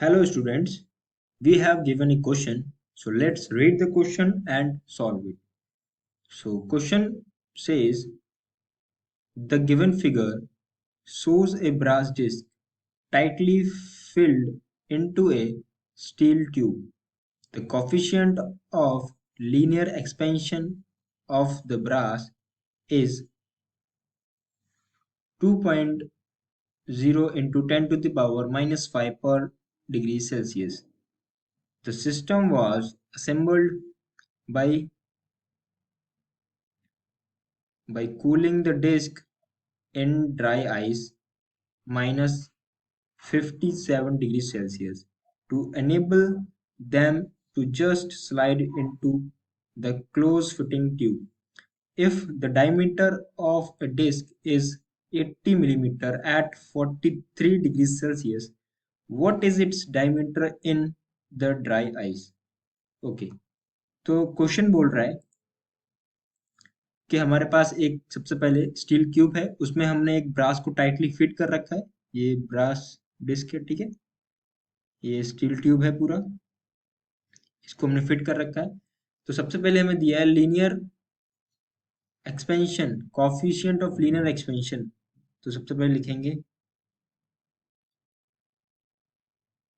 Hello students, we have given a question. So let's read the question and solve it. So question says the given figure shows a brass disc tightly filled into a steel tube. The coefficient of linear expansion of the brass is 2.0 into 10 to the power minus 5 per degree Celsius. The system was assembled by cooling the disk in dry ice minus 57 degrees Celsius to enable them to just slide into the close fitting tube. If the diameter of a disk is 80 millimeter at 43 degrees Celsius, what is its diameter in the dry ice? Okay तो question बोल रहा है कि हमारे पास एक सबसे पहले steel cube है, उसमें हमने एक ब्रास को टाइटली फिट कर रखा है। ये ब्रास डिस्क है, ठीक है। ये स्टील ट्यूब है पूरा, इसको हमने फिट कर रखा है। तो सबसे पहले हमें दिया है linear expansion, coefficient of linear expansion. तो सबसे पहले लिखेंगे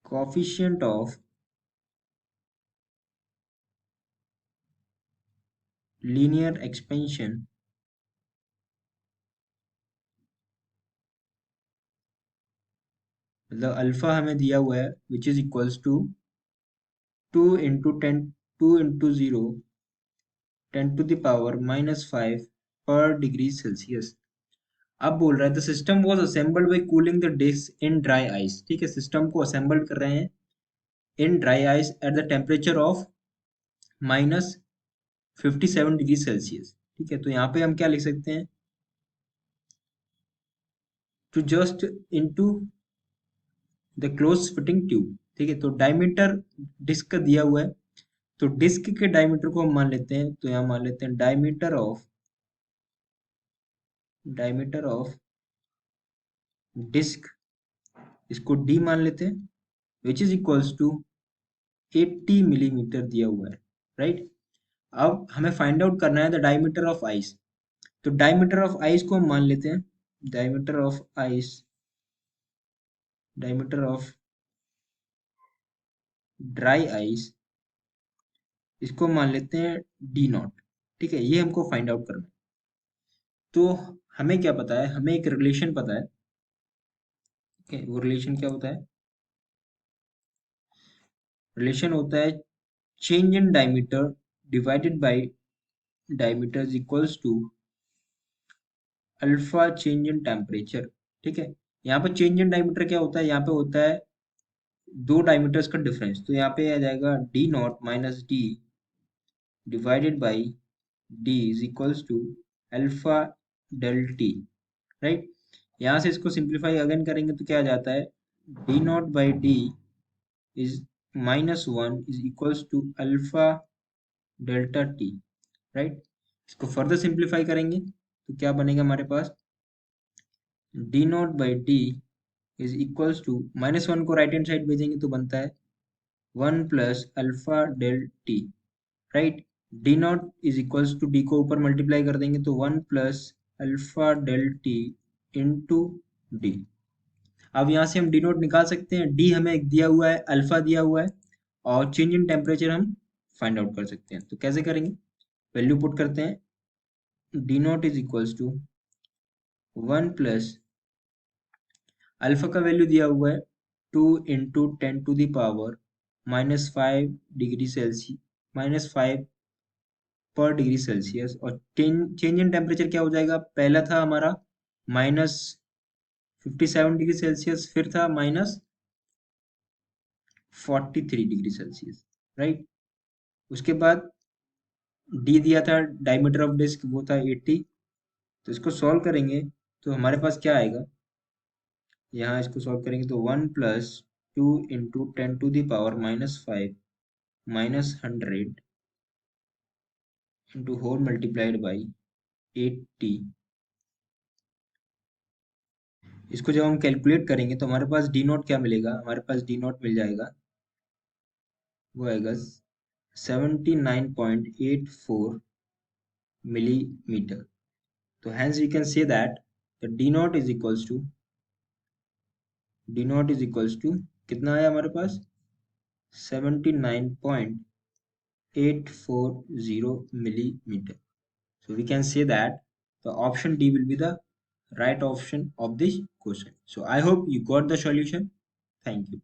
कॉफिशिएंट ऑफ लीनियर एक्सपेंशन मतलब अल्फा हमें दिया हुआ है which is equals to 2 into 10 10 to the power minus 5 per degree Celsius। अब बोल रहा है the system was assembled by cooling the disc in dry ice. ठीक है, सिस्टम को असेंबल कर रहे हैं in dry ice at the temperature of minus 57 degree Celsius. ठीक है, तो यहाँ पे हम क्या लिख सकते हैं, to just into the close fitting tube. ठीक है, तो डायमीटर डिस्क का दिया हुआ है, तो डिस्क के डायमीटर को हम मान लेते हैं, तो यहाँ मान लेते हैं डायमीटर ऑफ डिस्क, इसको डी मान लेते हैं, which is equals to 80 millimetre दिया हुआ है, राइट। अब हमें फाइंड आउट करना है द डायमीटर ऑफ आइस। तो डायमीटर ऑफ आइस को हम मान लेते हैं, diameter of ice, diameter of dry ice, इसको मान लेते हैं डी नॉट। ठीक है, ये हमको फाइंड आउट करना है। तो हमें क्या पता है, हमें एक रिलेशन पता है। ठीक है, वो रिलेशन क्या होता है, रिलेशन होता है change in diameter divided by diameter is equals to alpha change in temperature. ठीक है, यहाँ पे चेंज इन डायमीटर क्या होता है, यहाँ पे होता है दो डायमीटर्स का डिफरेंस। तो यहाँ पे आ जाएगा D naught minus D divided by D is equals to alpha del T, right. यहाँ से इसको सिंप्लीफाई अगेन करेंगे तो क्या आ जाता है, d naught by D is -1 is equals to alpha delta t, right. इसको फर्दर सिंप्लीफाई करेंगे तो क्या बनेगा हमारे पास, d naught by D is equals to -1 को राइट हैंड साइड भेजेंगे तो बनता है 1 plus alpha del T, right. D naught is equals to D को ऊपर मल्टीप्लाई कर देंगे तो 1 plus alpha del T into D. अब यहाँ से हम डी नोट निकाल सकते हैं, डी हमें एक दिया हुआ है, अल्फा दिया हुआ है, और चेंज इन टेम्परेचर हम फाइंड आउट कर सकते हैं। तो कैसे करेंगे, वैल्यू पुट करते हैं, D naught is equals to 1 plus alpha का वैल्यू दिया हुआ है 2 into 10 to the power -5 degree Celsius, -5 पर डिग्री सेल्सियस, और चेंज इन टेम्परेचर क्या हो जाएगा, पहला था हमारा -57 डिग्री सेल्सियस, फिर था -43 डिग्री सेल्सियस, राइट। उसके बाद डी दिया था डायमीटर ऑफ डिस्क, वो था 80। तो इसको सॉल्व करेंगे तो हमारे पास क्या आएगा, यहाँ इसको सॉल्व करेंगे तो 1 plus 2 into 10 to the power -5 -100 into whole multiplied by 80 इसको जब हम कैलकुलेट करेंगे तो हमारे पास डी नॉट क्या मिलेगा, हमारे पास डी नॉट मिल जाएगा, वो आएगा 79.84 millimeter. So hence we can say that the d naught is equals to कितना आया हमारे पास 79.840 millimeter. So we can say that the option D will be the right option of this question. So I hope you got the solution. Thank you.